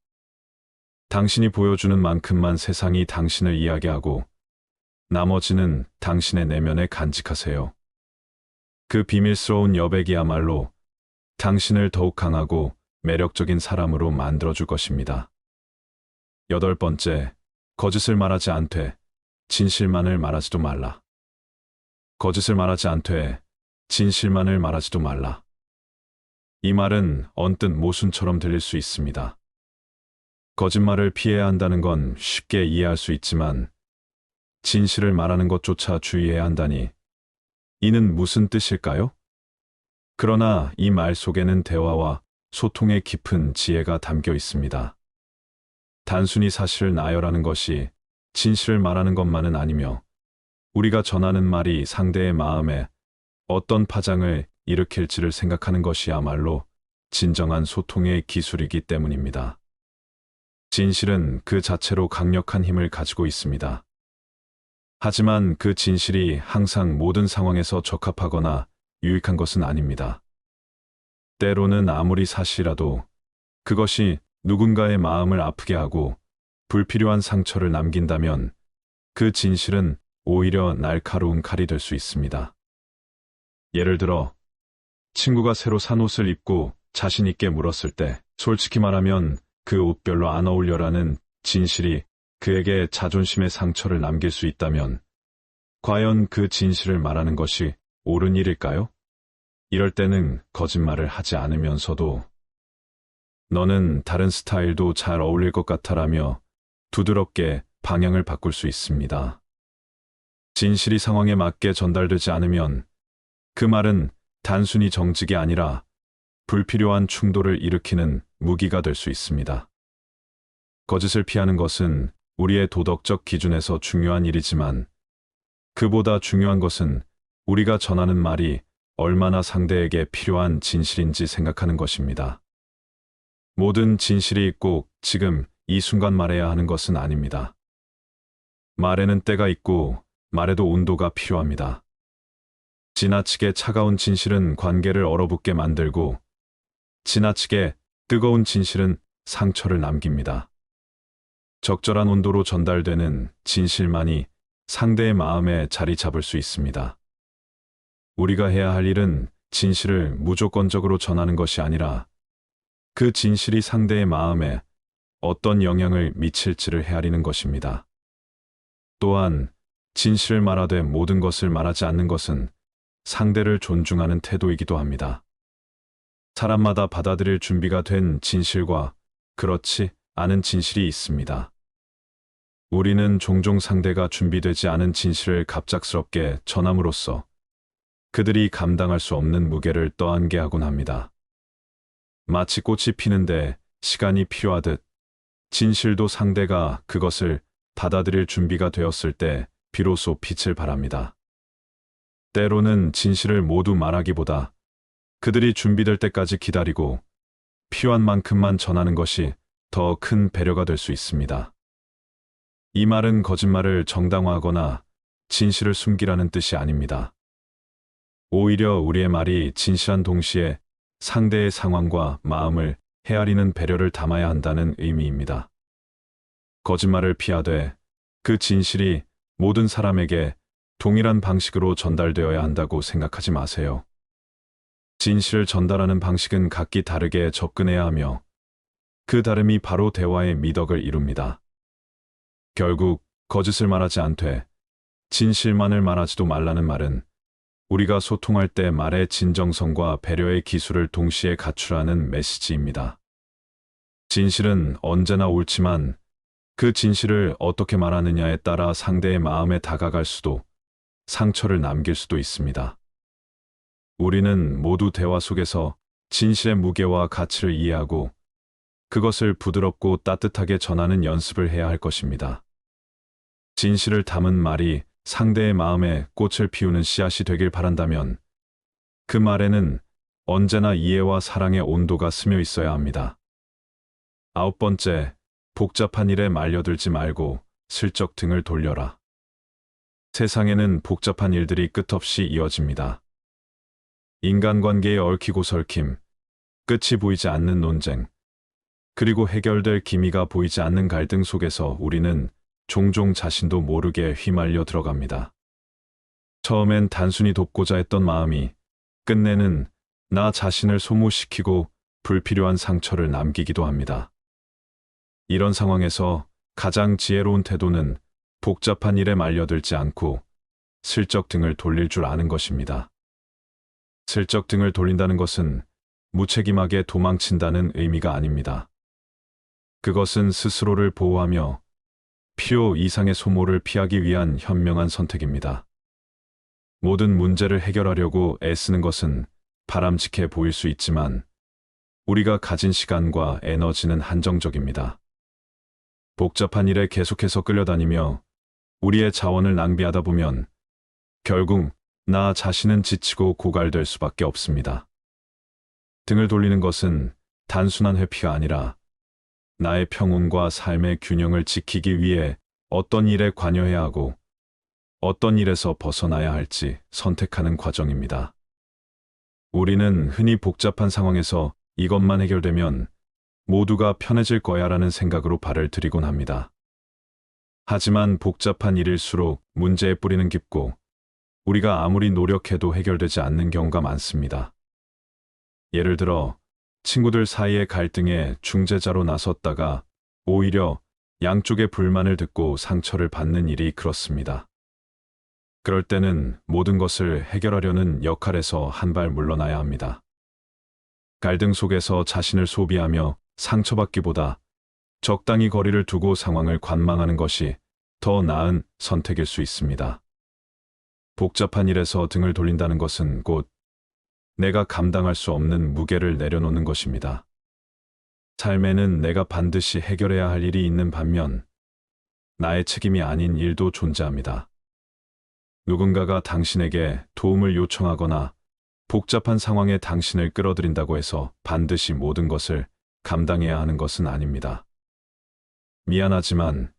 당신이 보여주는 만큼만 세상이 당신을 이야기하고 나머지는 당신의 내면에 간직하세요. 그 비밀스러운 여백이야말로 당신을 더욱 강하고 매력적인 사람으로 만들어줄 것입니다. 8번째, 거짓을 말하지 않되 진실만을 말하지도 말라. 거짓을 말하지 않되 진실만을 말하지도 말라. 이 말은 언뜻 모순처럼 들릴 수 있습니다. 거짓말을 피해야 한다는 건 쉽게 이해할 수 있지만 진실을 말하는 것조차 주의해야 한다니 이는 무슨 뜻일까요? 그러나 이 말 속에는 대화와 소통의 깊은 지혜가 담겨 있습니다. 단순히 사실을 나열하는 것이 진실을 말하는 것만은 아니며 우리가 전하는 말이 상대의 마음에 어떤 파장을 일으킬지를 생각하는 것이야말로 진정한 소통의 기술이기 때문입니다. 진실은 그 자체로 강력한 힘을 가지고 있습니다. 하지만 그 진실이 항상 모든 상황에서 적합하거나 유익한 것은 아닙니다. 때로는 아무리 사실이라도 그것이 누군가의 마음을 아프게 하고 불필요한 상처를 남긴다면 그 진실은 오히려 날카로운 칼이 될 수 있습니다. 예를 들어, 친구가 새로 산 옷을 입고 자신 있게 물었을 때 솔직히 말하면 그 옷 별로 안 어울려라는 진실이 그에게 자존심의 상처를 남길 수 있다면 과연 그 진실을 말하는 것이 옳은 일일까요? 이럴 때는 거짓말을 하지 않으면서도 너는 다른 스타일도 잘 어울릴 것 같아라며 두드럽게 방향을 바꿀 수 있습니다. 진실이 상황에 맞게 전달되지 않으면 그 말은 단순히 정직이 아니라 불필요한 충돌을 일으키는 무기가 될 수 있습니다. 거짓을 피하는 것은 우리의 도덕적 기준에서 중요한 일이지만 그보다 중요한 것은 우리가 전하는 말이 얼마나 상대에게 필요한 진실인지 생각하는 것입니다. 모든 진실이 꼭 지금 이 순간 말해야 하는 것은 아닙니다. 말에는 때가 있고 말에도 온도가 필요합니다. 지나치게 차가운 진실은 관계를 얼어붙게 만들고 지나치게 뜨거운 진실은 상처를 남깁니다. 적절한 온도로 전달되는 진실만이 상대의 마음에 자리 잡을 수 있습니다. 우리가 해야 할 일은 진실을 무조건적으로 전하는 것이 아니라 그 진실이 상대의 마음에 어떤 영향을 미칠지를 헤아리는 것입니다. 또한 진실을 말하되 모든 것을 말하지 않는 것은 상대를 존중하는 태도이기도 합니다. 사람마다 받아들일 준비가 된 진실과 그렇지 않은 진실이 있습니다. 우리는 종종 상대가 준비되지 않은 진실을 갑작스럽게 전함으로써 그들이 감당할 수 없는 무게를 떠안게 하곤 합니다. 마치 꽃이 피는데 시간이 필요하듯 진실도 상대가 그것을 받아들일 준비가 되었을 때 비로소 빛을 발합니다. 때로는 진실을 모두 말하기보다 그들이 준비될 때까지 기다리고 필요한 만큼만 전하는 것이 더 큰 배려가 될 수 있습니다. 이 말은 거짓말을 정당화하거나 진실을 숨기라는 뜻이 아닙니다. 오히려 우리의 말이 진실한 동시에 상대의 상황과 마음을 헤아리는 배려를 담아야 한다는 의미입니다. 거짓말을 피하되 그 진실이 모든 사람에게 동일한 방식으로 전달되어야 한다고 생각하지 마세요. 진실을 전달하는 방식은 각기 다르게 접근해야 하며 그 다름이 바로 대화의 미덕을 이룹니다. 결국 거짓을 말하지 않되 진실만을 말하지도 말라는 말은 우리가 소통할 때 말의 진정성과 배려의 기술을 동시에 갖추라는 메시지입니다. 진실은 언제나 옳지만 그 진실을 어떻게 말하느냐에 따라 상대의 마음에 다가갈 수도 상처를 남길 수도 있습니다. 우리는 모두 대화 속에서 진실의 무게와 가치를 이해하고 그것을 부드럽고 따뜻하게 전하는 연습을 해야 할 것입니다. 진실을 담은 말이 상대의 마음에 꽃을 피우는 씨앗이 되길 바란다면 그 말에는 언제나 이해와 사랑의 온도가 스며 있어야 합니다. 9번째, 복잡한 일에 말려들지 말고 슬쩍 등을 돌려라. 세상에는 복잡한 일들이 끝없이 이어집니다. 인간관계에 얽히고 설킴, 끝이 보이지 않는 논쟁, 그리고 해결될 기미가 보이지 않는 갈등 속에서 우리는 종종 자신도 모르게 휘말려 들어갑니다. 처음엔 단순히 돕고자 했던 마음이 끝내는 나 자신을 소모시키고 불필요한 상처를 남기기도 합니다. 이런 상황에서 가장 지혜로운 태도는 복잡한 일에 말려들지 않고 슬쩍 등을 돌릴 줄 아는 것입니다. 슬쩍 등을 돌린다는 것은 무책임하게 도망친다는 의미가 아닙니다. 그것은 스스로를 보호하며 필요 이상의 소모를 피하기 위한 현명한 선택입니다. 모든 문제를 해결하려고 애쓰는 것은 바람직해 보일 수 있지만 우리가 가진 시간과 에너지는 한정적입니다. 복잡한 일에 계속해서 끌려다니며 우리의 자원을 낭비하다 보면 결국 나 자신은 지치고 고갈될 수밖에 없습니다. 등을 돌리는 것은 단순한 회피가 아니라 나의 평온과 삶의 균형을 지키기 위해 어떤 일에 관여해야 하고 어떤 일에서 벗어나야 할지 선택하는 과정입니다. 우리는 흔히 복잡한 상황에서 이것만 해결되면 모두가 편해질 거야라는 생각으로 발을 들이곤 합니다. 하지만 복잡한 일일수록 문제의 뿌리는 깊고 우리가 아무리 노력해도 해결되지 않는 경우가 많습니다. 예를 들어 친구들 사이의 갈등에 중재자로 나섰다가 오히려 양쪽의 불만을 듣고 상처를 받는 일이 그렇습니다. 그럴 때는 모든 것을 해결하려는 역할에서 한 발 물러나야 합니다. 갈등 속에서 자신을 소비하며 상처받기보다 적당히 거리를 두고 상황을 관망하는 것이 더 나은 선택일 수 있습니다. 복잡한 일에서 등을 돌린다는 것은 곧 내가 감당할 수 없는 무게를 내려놓는 것입니다. 삶에는 내가 반드시 해결해야 할 일이 있는 반면 나의 책임이 아닌 일도 존재합니다. 누군가가 당신에게 도움을 요청하거나 복잡한 상황에 당신을 끌어들인다고 해서 반드시 모든 것을 감당해야 하는 것은 아닙니다. 미안하지만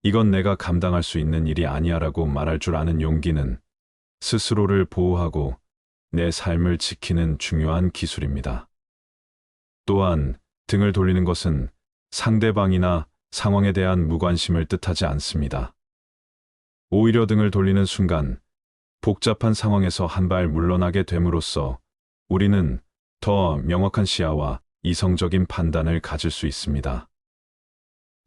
이건 내가 감당할 수 있는 일이 아니야라고 말할 줄 아는 용기는 스스로를 보호하고 내 삶을 지키는 중요한 기술입니다. 또한 등을 돌리는 것은 상대방이나 상황에 대한 무관심을 뜻하지 않습니다. 오히려 등을 돌리는 순간 복잡한 상황에서 한 발 물러나게 됨으로써 우리는 더 명확한 시야와 이성적인 판단을 가질 수 있습니다.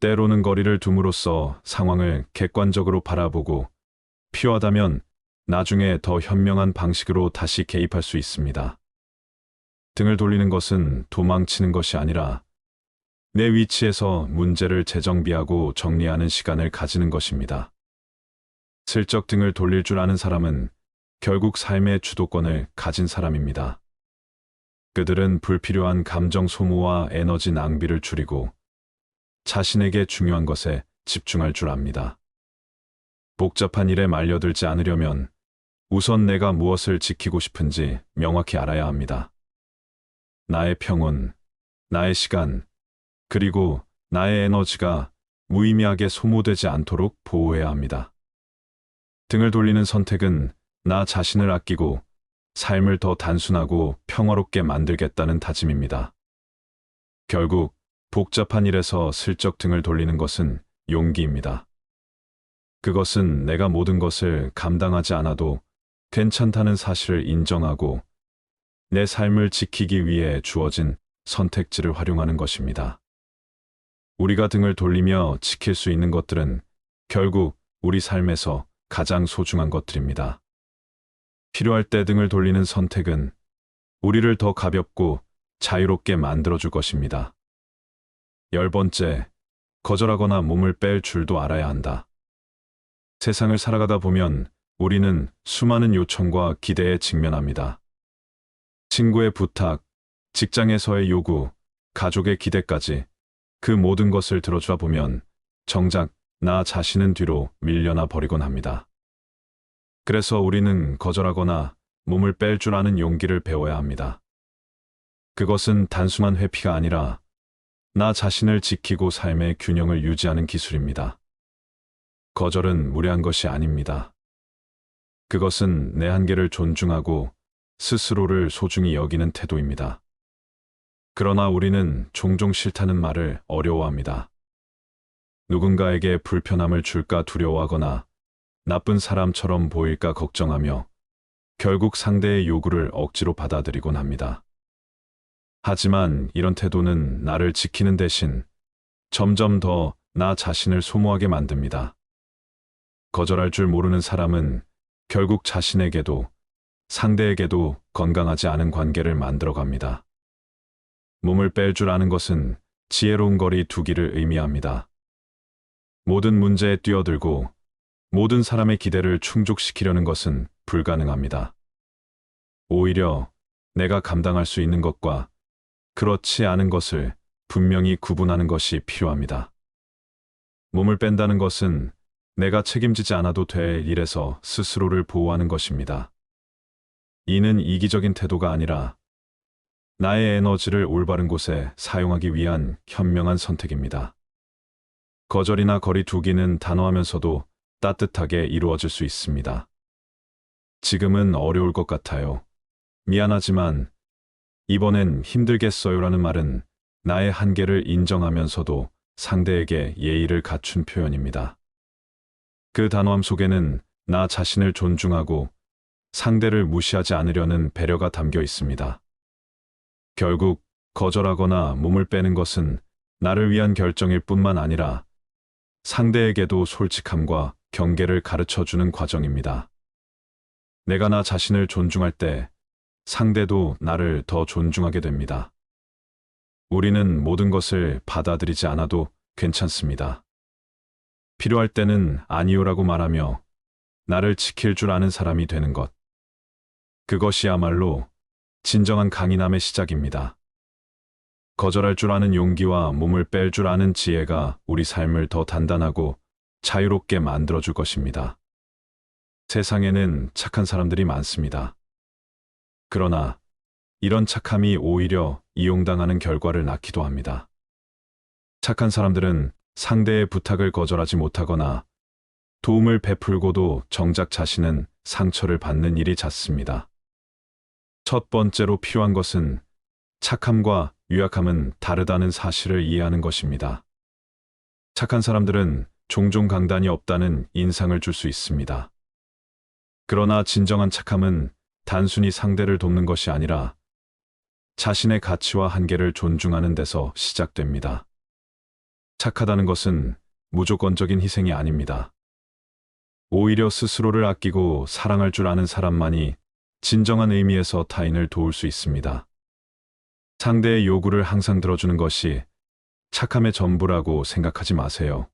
때로는 거리를 둠으로써 상황을 객관적으로 바라보고 필요하다면 나중에 더 현명한 방식으로 다시 개입할 수 있습니다. 등을 돌리는 것은 도망치는 것이 아니라 내 위치에서 문제를 재정비하고 정리하는 시간을 가지는 것입니다. 슬쩍 등을 돌릴 줄 아는 사람은 결국 삶의 주도권을 가진 사람입니다. 그들은 불필요한 감정 소모와 에너지 낭비를 줄이고 자신에게 중요한 것에 집중할 줄 압니다. 복잡한 일에 말려들지 않으려면 우선 내가 무엇을 지키고 싶은지 명확히 알아야 합니다. 나의 평온, 나의 시간, 그리고 나의 에너지가 무의미하게 소모되지 않도록 보호해야 합니다. 등을 돌리는 선택은 나 자신을 아끼고 삶을 더 단순하고 평화롭게 만들겠다는 다짐입니다. 결국 복잡한 일에서 슬쩍 등을 돌리는 것은 용기입니다. 그것은 내가 모든 것을 감당하지 않아도 괜찮다는 사실을 인정하고 내 삶을 지키기 위해 주어진 선택지를 활용하는 것입니다. 우리가 등을 돌리며 지킬 수 있는 것들은 결국 우리 삶에서 가장 소중한 것들입니다. 필요할 때 등을 돌리는 선택은 우리를 더 가볍고 자유롭게 만들어줄 것입니다. 10번째, 거절하거나 몸을 뺄 줄도 알아야 한다. 세상을 살아가다 보면 우리는 수많은 요청과 기대에 직면합니다. 친구의 부탁, 직장에서의 요구, 가족의 기대까지 그 모든 것을 들어주다 보면 정작 나 자신은 뒤로 밀려나 버리곤 합니다. 그래서 우리는 거절하거나 몸을 뺄 줄 아는 용기를 배워야 합니다. 그것은 단순한 회피가 아니라 나 자신을 지키고 삶의 균형을 유지하는 기술입니다. 거절은 무례한 것이 아닙니다. 그것은 내 한계를 존중하고 스스로를 소중히 여기는 태도입니다. 그러나 우리는 종종 싫다는 말을 어려워합니다. 누군가에게 불편함을 줄까 두려워하거나 나쁜 사람처럼 보일까 걱정하며 결국 상대의 요구를 억지로 받아들이곤 합니다. 하지만 이런 태도는 나를 지키는 대신 점점 더 나 자신을 소모하게 만듭니다. 거절할 줄 모르는 사람은 결국 자신에게도 상대에게도 건강하지 않은 관계를 만들어갑니다. 몸을 뺄 줄 아는 것은 지혜로운 거리 두기를 의미합니다. 모든 문제에 뛰어들고 모든 사람의 기대를 충족시키려는 것은 불가능합니다. 오히려 내가 감당할 수 있는 것과 그렇지 않은 것을 분명히 구분하는 것이 필요합니다. 몸을 뺀다는 것은 내가 책임지지 않아도 될 일에서 스스로를 보호하는 것입니다. 이는 이기적인 태도가 아니라 나의 에너지를 올바른 곳에 사용하기 위한 현명한 선택입니다. 거절이나 거리 두기는 단호하면서도 따뜻하게 이루어질 수 있습니다. 지금은 어려울 것 같아요. 미안하지만 이번엔 힘들겠어요라는 말은 나의 한계를 인정하면서도 상대에게 예의를 갖춘 표현입니다. 그 단호함 속에는 나 자신을 존중하고 상대를 무시하지 않으려는 배려가 담겨 있습니다. 결국 거절하거나 몸을 빼는 것은 나를 위한 결정일 뿐만 아니라 상대에게도 솔직함과 경계를 가르쳐주는 과정입니다. 내가 나 자신을 존중할 때 상대도 나를 더 존중하게 됩니다. 우리는 모든 것을 받아들이지 않아도 괜찮습니다. 필요할 때는 아니요라고 말하며 나를 지킬 줄 아는 사람이 되는 것. 그것이야말로 진정한 강인함의 시작입니다. 거절할 줄 아는 용기와 몸을 뺄 줄 아는 지혜가 우리 삶을 더 단단하고 자유롭게 만들어줄 것입니다. 세상에는 착한 사람들이 많습니다. 그러나 이런 착함이 오히려 이용당하는 결과를 낳기도 합니다. 착한 사람들은 상대의 부탁을 거절하지 못하거나 도움을 베풀고도 정작 자신은 상처를 받는 일이 잦습니다. 첫 번째로 필요한 것은 착함과 유약함은 다르다는 사실을 이해하는 것입니다. 착한 사람들은 종종 강단이 없다는 인상을 줄 수 있습니다. 그러나 진정한 착함은 단순히 상대를 돕는 것이 아니라 자신의 가치와 한계를 존중하는 데서 시작됩니다. 착하다는 것은 무조건적인 희생이 아닙니다. 오히려 스스로를 아끼고 사랑할 줄 아는 사람만이 진정한 의미에서 타인을 도울 수 있습니다. 상대의 요구를 항상 들어주는 것이 착함의 전부라고 생각하지 마세요.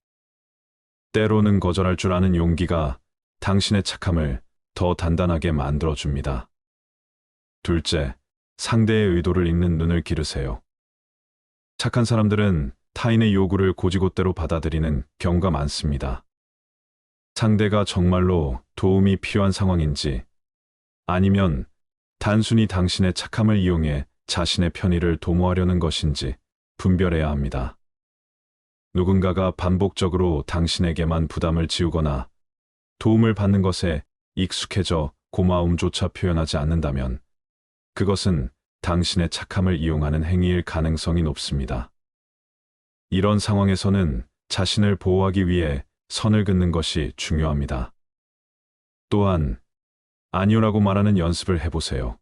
때로는 거절할 줄 아는 용기가 당신의 착함을 더 단단하게 만들어줍니다. 둘째, 상대의 의도를 읽는 눈을 기르세요. 착한 사람들은 타인의 요구를 곧이곧대로 받아들이는 경우가 많습니다. 상대가 정말로 도움이 필요한 상황인지 아니면 단순히 당신의 착함을 이용해 자신의 편의를 도모하려는 것인지 분별해야 합니다. 누군가가 반복적으로 당신에게만 부담을 지우거나 도움을 받는 것에 익숙해져 고마움조차 표현하지 않는다면 그것은 당신의 착함을 이용하는 행위일 가능성이 높습니다. 이런 상황에서는 자신을 보호하기 위해 선을 긋는 것이 중요합니다. 또한 아니요라고 말하는 연습을 해보세요.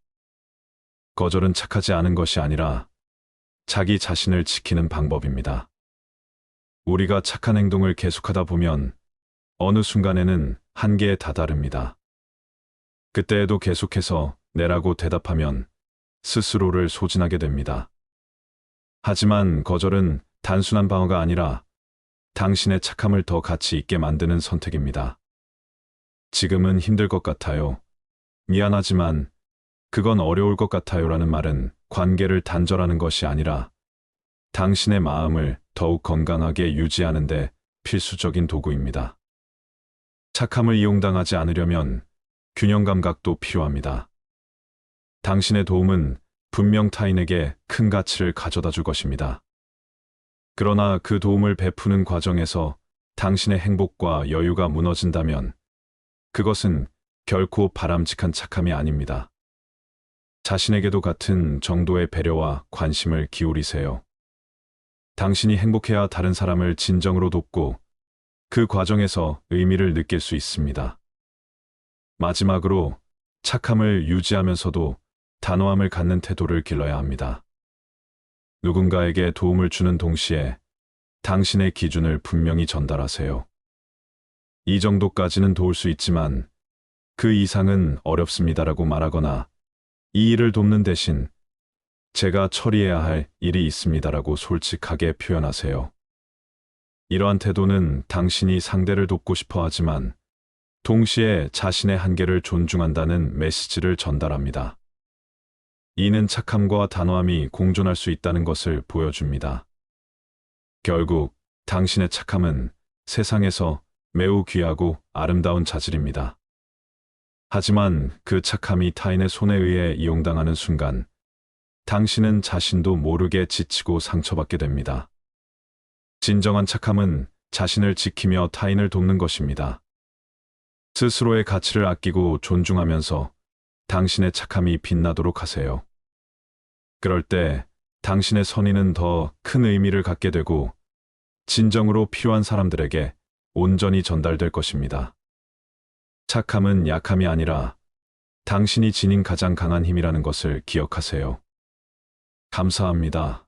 거절은 착하지 않은 것이 아니라 자기 자신을 지키는 방법입니다. 우리가 착한 행동을 계속하다 보면 어느 순간에는 한계에 다다릅니다. 그때에도 계속해서 네라고 대답하면 스스로를 소진하게 됩니다. 하지만 거절은 단순한 방어가 아니라 당신의 착함을 더 가치 있게 만드는 선택입니다. 지금은 힘들 것 같아요. 미안하지만 그건 어려울 것 같아요라는 말은 관계를 단절하는 것이 아니라 당신의 마음을 더욱 건강하게 유지하는 데 필수적인 도구입니다. 착함을 이용당하지 않으려면 균형 감각도 필요합니다. 당신의 도움은 분명 타인에게 큰 가치를 가져다 줄 것입니다. 그러나 그 도움을 베푸는 과정에서 당신의 행복과 여유가 무너진다면 그것은 결코 바람직한 착함이 아닙니다. 자신에게도 같은 정도의 배려와 관심을 기울이세요. 당신이 행복해야 다른 사람을 진정으로 돕고 그 과정에서 의미를 느낄 수 있습니다. 마지막으로 착함을 유지하면서도 단호함을 갖는 태도를 길러야 합니다. 누군가에게 도움을 주는 동시에 당신의 기준을 분명히 전달하세요. 이 정도까지는 도울 수 있지만 그 이상은 어렵습니다라고 말하거나 이 일을 돕는 대신 제가 처리해야 할 일이 있습니다라고 솔직하게 표현하세요. 이러한 태도는 당신이 상대를 돕고 싶어 하지만 동시에 자신의 한계를 존중한다는 메시지를 전달합니다. 이는 착함과 단호함이 공존할 수 있다는 것을 보여줍니다. 결국 당신의 착함은 세상에서 매우 귀하고 아름다운 자질입니다. 하지만 그 착함이 타인의 손에 의해 이용당하는 순간 당신은 자신도 모르게 지치고 상처받게 됩니다. 진정한 착함은 자신을 지키며 타인을 돕는 것입니다. 스스로의 가치를 아끼고 존중하면서 당신의 착함이 빛나도록 하세요. 그럴 때 당신의 선의는 더 큰 의미를 갖게 되고 진정으로 필요한 사람들에게 온전히 전달될 것입니다. 착함은 약함이 아니라 당신이 지닌 가장 강한 힘이라는 것을 기억하세요. 감사합니다.